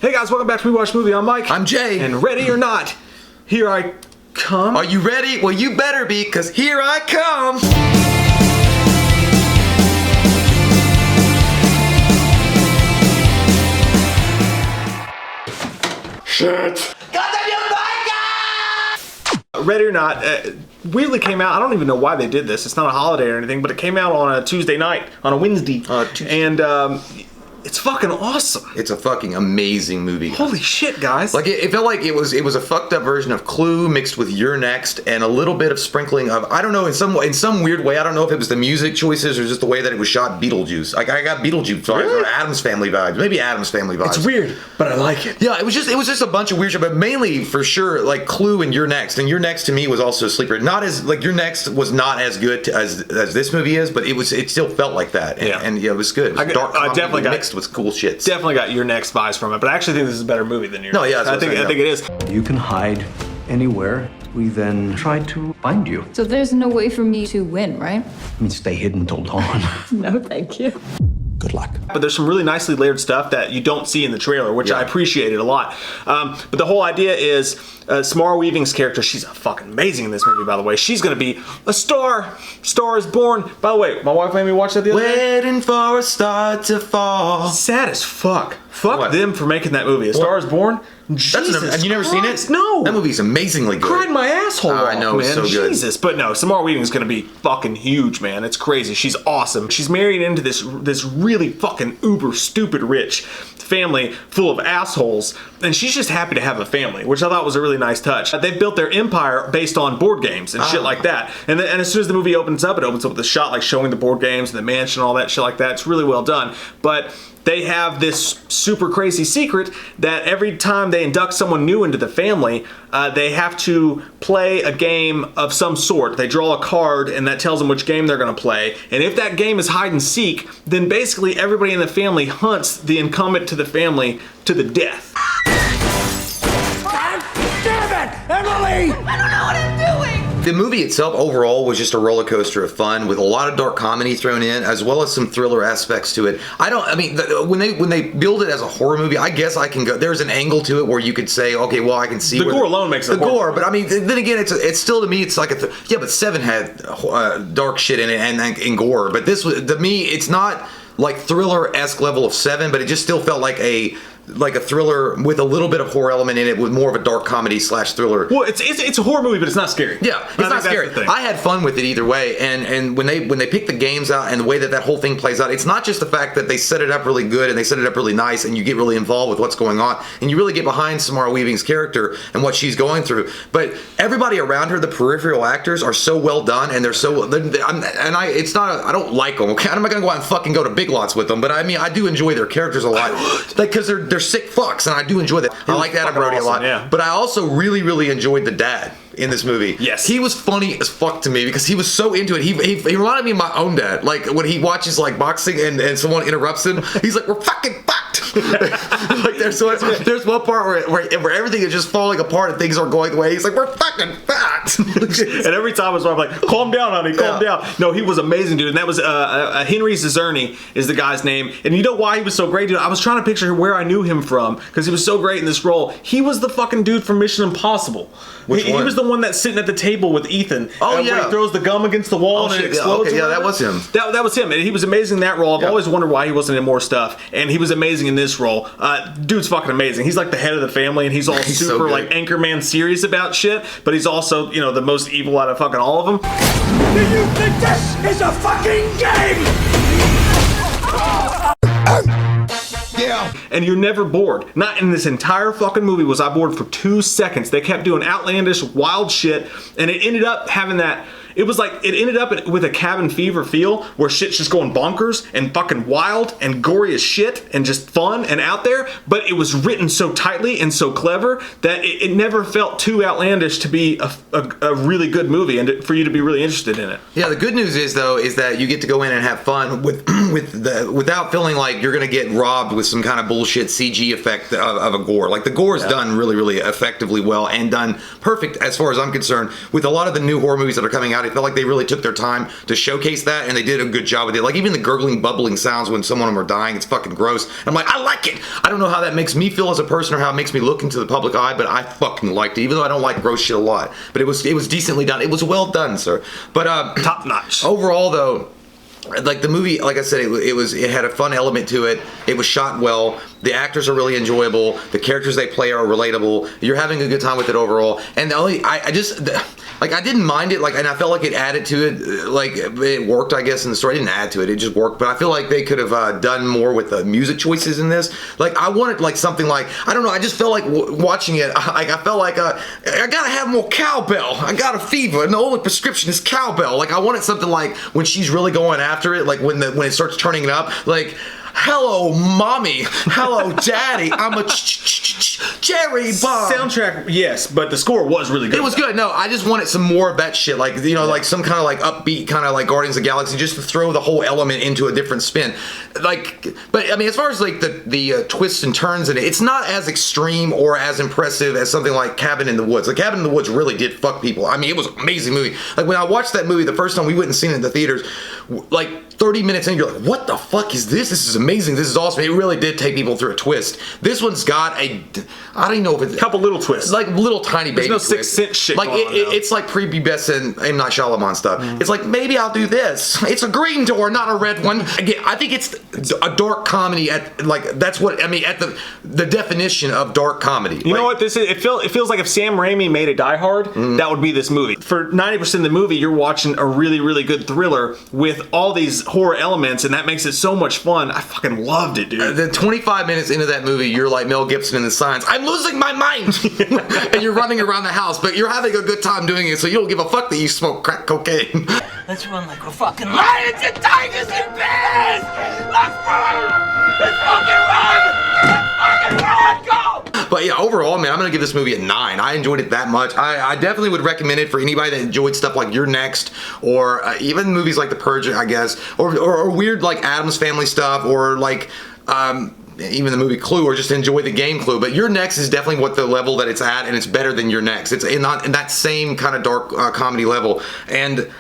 Hey guys, welcome back to We Watch Movie. I'm Mike. I'm Jay. And ready or not, here I come. Are you ready? Well, you better be, because here I come. Shit. Ready or not, weirdly came out. I don't even know why they did this. It's not a holiday or anything, but it came out on a Tuesday night, on a Wednesday. And it's fucking awesome. It's a fucking amazing movie. Holy shit, guys. Like, it felt like it was a fucked up version of Clue mixed with You're Next and a little bit of sprinkling of, I don't know, in some weird way, I don't know if it was the music choices or just the way that it was shot, Beetlejuice. Like, I got Beetlejuice vibes, or Addams Family vibes. Maybe Addams Family vibes. It's weird, but I like it. Yeah, it was just a bunch of weird shit, but mainly, for sure, like, Clue and You're Next. And You're Next, to me, was also a sleeper. Not as, like, You're Next was not as good as this movie is, but it still felt like that. And yeah, it was good. It was dark comedy mixed with cool shit. Definitely got Your Next vibes from it, but I actually think this is a better movie than Your Next. No, yeah, I think it is. You can hide anywhere. We then try to find you. So there's no way for me to win, right? I mean, stay hidden till dawn. No, thank you. Good luck. But there's some really nicely layered stuff that you don't see in the trailer, which I appreciated a lot. But the whole idea is Samara Weaving's character, she's fucking amazing in this movie, by the way. She's going to be a star. Star is born. By the way, my wife made me watch that the other day. Waiting for a star to fall. Sad as fuck. Fuck What? them for making that movie. A Star is Born? Jesus and you never seen it? No. That movie's amazingly good. Cried my asshole off, I know, man. it's so good. Jesus. But no, Samara Weaving's gonna be fucking huge, man. It's crazy. She's awesome. She's married into this really fucking uber stupid rich family full of assholes, and she's just happy to have a family, which I thought was a really nice touch. They've built their empire based on board games and shit like that. And as soon as the movie opens up, it opens up with a shot like showing the board games and the mansion and all that shit like that. It's really well done. But they have this super crazy secret that every time they induct someone new into the family, they have to play a game of some sort. They draw a card and that tells them which game they're going to play. And if that game is hide and seek, then basically everybody in the family hunts the incumbent to the family to the death. God damn it, Emily! I don't know what I'm doing! The movie itself overall was just a roller coaster of fun with a lot of dark comedy thrown in, as well as some thriller aspects to it. When they build it as a horror movie, I guess I can go. There's an angle to it where you could say, okay, well, I can see the gore alone makes it the gore. But I mean, then again, it's still, to me, it's like but Seven had dark shit in it and gore. But this was, to me, it's not like thriller-esque level of Seven, but it just still felt like a thriller with a little bit of horror element in it, with more of a dark comedy / thriller. Well, it's a horror movie, but it's not scary. Yeah, it's not scary. I had fun with it either way, and when they pick the games out and the way that whole thing plays out, it's not just the fact that they set it up really good and they set it up really nice, and you get really involved with what's going on, and you really get behind Samara Weaving's character and what she's going through. But everybody around her, the peripheral actors, are so well done, and they're so. I don't like them. Okay, I'm not gonna go out and fucking go to Big Lots with them, but I mean, I do enjoy their characters a lot, because they're sick fucks, and I do enjoy that. I like Adam Brody a lot. Yeah. But I also really, really enjoyed the dad in this movie. Yes. He was funny as fuck to me because he was so into it. He reminded me of my own dad. Like, when he watches, like, boxing and someone interrupts him, he's like, we're fucking fucked. Like, there's one part where everything is just falling apart and things aren't going the way. He's like, we're fucking fucked. And every time I'm like, calm down, honey, calm down. No, he was amazing, dude. And that was Henry Zizerny is the guy's name. And you know why he was so great, dude? I was trying to picture where I knew him from because he was so great in this role. He was the fucking dude from Mission Impossible. Which one? He was the one that's sitting at the table with Ethan. Oh, where he throws the gum against the wall and it explodes. Okay, yeah, that was him. That was him. And he was amazing in that role. I've always wondered why he wasn't in more stuff. And he was amazing in this role. Dude's fucking amazing. He's like the head of the family, and he's all super so like Anchorman serious about shit. But he's also, the most evil out of fucking all of them. Do you think this is a fucking game? Yeah. And you're never bored. Not in this entire fucking movie was I bored for 2 seconds. They kept doing outlandish, wild shit, and it ended up having that. It was like, it ended up with a Cabin Fever feel where shit's just going bonkers and fucking wild and gory as shit and just fun and out there, but it was written so tightly and so clever that it never felt too outlandish to be a really good movie and for you to be really interested in it. Yeah, the good news is, though, is that you get to go in and have fun without feeling like you're going to get robbed with some kind of bullshit CG effect of a gore. Like, the gore is done really, really effectively well and done perfect, as far as I'm concerned, with a lot of the new horror movies that are coming out out. It felt like they really took their time to showcase that, and they did a good job with it. Like even the gurgling, bubbling sounds when some of them are dying, it's fucking gross. I'm like, I like it. I don't know how that makes me feel as a person or how it makes me look into the public eye, but I fucking liked it, even though I don't like gross shit a lot. But it was decently done. It was well done, sir. But top notch. Overall, though, like the movie, like I said, it had a fun element to it. It was shot well. The actors are really enjoyable. The characters they play are relatable. You're having a good time with it overall. And the only, I didn't mind it. Like, and I felt like it added to it. Like it worked, I guess, in the story. It didn't add to it. It just worked. But I feel like they could have done more with the music choices in this. Like I wanted like something like, I don't know. I just felt like watching it. I felt like I gotta have more cowbell. I got a fever, and the only prescription is cowbell. Like I wanted something like when she's really going after it. Like when it starts turning it up. Like, hello, mommy. Hello, daddy. I'm a cherry bomb. Soundtrack, yes, but the score was really good. It was good. No, I just wanted some more of that shit. Like, you know, like some kind of like upbeat kind of like Guardians of the Galaxy, just to throw the whole element into a different spin. Like, but I mean, as far as like the twists and turns in it, it's not as extreme or as impressive as something like Cabin in the Woods. Like, Cabin in the Woods really did fuck people. I mean, it was an amazing movie. Like, when I watched that movie the first time, we went and seen it in the theaters, like 30 minutes in, you're like, what the fuck is this? This is amazing. This is awesome. It really did take people through a twist. This one's got I don't even know if it's... couple little twists. Like little tiny baby twists. There's no Sixth Sense shit like going on now. It's like pre-Best and M. Night Shyamalan stuff. It's like, maybe I'll do this. It's a green door, not a red one. Again, I think it's a dark comedy at, like, that's what, I mean, at the definition of dark comedy. You know what this is? It feels like if Sam Raimi made a Die Hard, that would be this movie. For 90% of the movie, you're watching a really, really good thriller with all these horror elements, and that makes it so much fun. I fucking loved it, dude. The 25 minutes into that movie, you're like Mel Gibson in The Signs. I'm losing my mind! And you're running around the house, but you're having a good time doing it, so you don't give a fuck that you smoke crack cocaine. Let's run like we're fucking lions and tigers and bears! Let's run! Let's fucking run! Let's fucking run! Go! But yeah, overall, man, I'm gonna give this movie a 9. I enjoyed it that much. I definitely would recommend it for anybody that enjoyed stuff like You're Next, or even movies like The Purge, I guess, or weird like Addams Family stuff, or like even the movie Clue, or just enjoy the game Clue. But You're Next is definitely what the level that it's at, and it's better than You're Next. It's not in that same kind of dark comedy level. And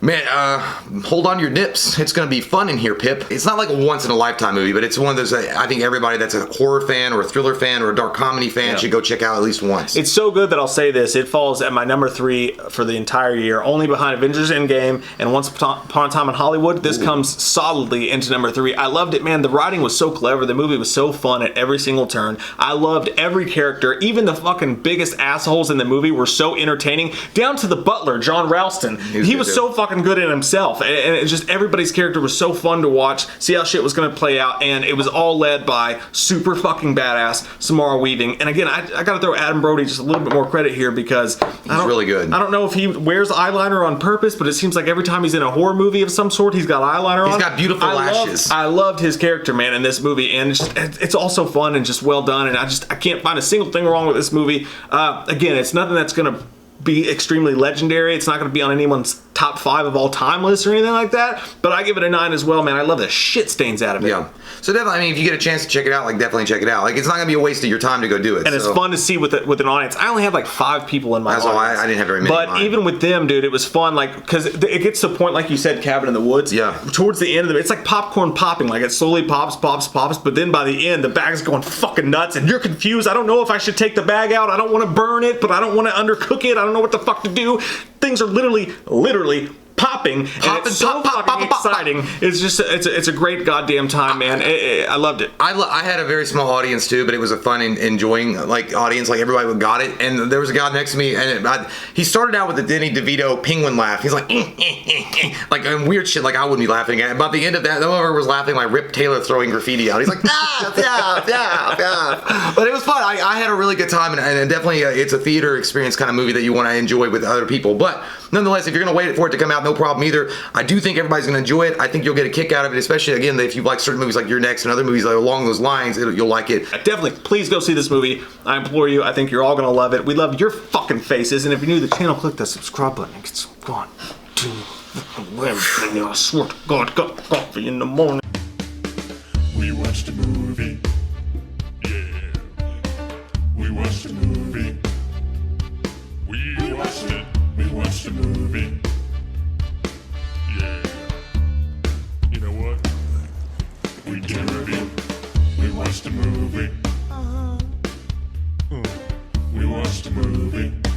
man, hold on to your nips. It's gonna be fun in here, Pip. It's not like a once in a lifetime movie, but it's one of those that I think everybody that's a horror fan or a thriller fan or a dark comedy fan should go check out at least once. It's so good that I'll say this. It falls at my number 3 for the entire year, only behind Avengers Endgame and Once Upon a Time in Hollywood. This comes solidly into number 3. I loved it, man. The writing was so clever. The movie was so fun at every single turn. I loved every character. Even the fucking biggest assholes in the movie were so entertaining, down to the butler, John Ralston. He was so fucking good in himself, and it's just everybody's character was so fun to watch, see how shit was going to play out, and it was all led by super fucking badass Samara Weaving. And again, I gotta throw Adam Brody just a little bit more credit here, because he's really good. I don't know if he wears eyeliner on purpose, but it seems like every time he's in a horror movie of some sort, he's got eyeliner on. He's got beautiful lashes. I loved his character, man, in this movie, and it's also fun and just well done, and I can't find a single thing wrong with this movie. Again, it's nothing that's gonna be extremely legendary. It's not going to be on anyone's top 5 of all time list or anything like that, but I give it a 9 as well, man. I love the shit stains out of it. Yeah. So definitely, I mean, if you get a chance to check it out, like, definitely check it out. Like, it's not going to be a waste of your time to go do it. And it's fun to see with an audience. I only had like 5 people in my audience. I didn't have very many. But even with them, dude, it was fun, like, because it gets to the point, like you said, Cabin in the Woods. Yeah. Towards the end of it, it's like popcorn popping. Like, it slowly pops, but then by the end, the bag's going fucking nuts, and you're confused. I don't know if I should take the bag out. I don't want to burn it, but I don't want to undercook it. I don't know what the fuck to do. Things are literally popping, and it's so fucking exciting. It's just, it's a great goddamn time, man. I loved it. I had a very small audience too, but it was a fun and enjoying like audience. Like, everybody got it, and there was a guy next to me, and he started out with the Danny DeVito penguin laugh. He's like, like weird shit, like I wouldn't be laughing at. About the end of that, whoever was laughing like Rip Taylor throwing graffiti out. He's like, yeah. But it was fun. I had a really good time, and definitely it's a theater experience kind of movie that you want to enjoy with other people. But nonetheless, if you're gonna wait for it to come out, no problem either. I do think everybody's gonna enjoy it. I think you'll get a kick out of it, especially again if you like certain movies like You're Next and other movies that are along those lines. You'll like it. Definitely, please go see this movie. I implore you. I think you're all gonna love it. We love your fucking faces, and if you're new to the channel, click that subscribe button. It's gone. I swear to God, got coffee in the morning. We watched a movie. Yeah. We watched a movie. We watched it. We watched a movie. watched a movie.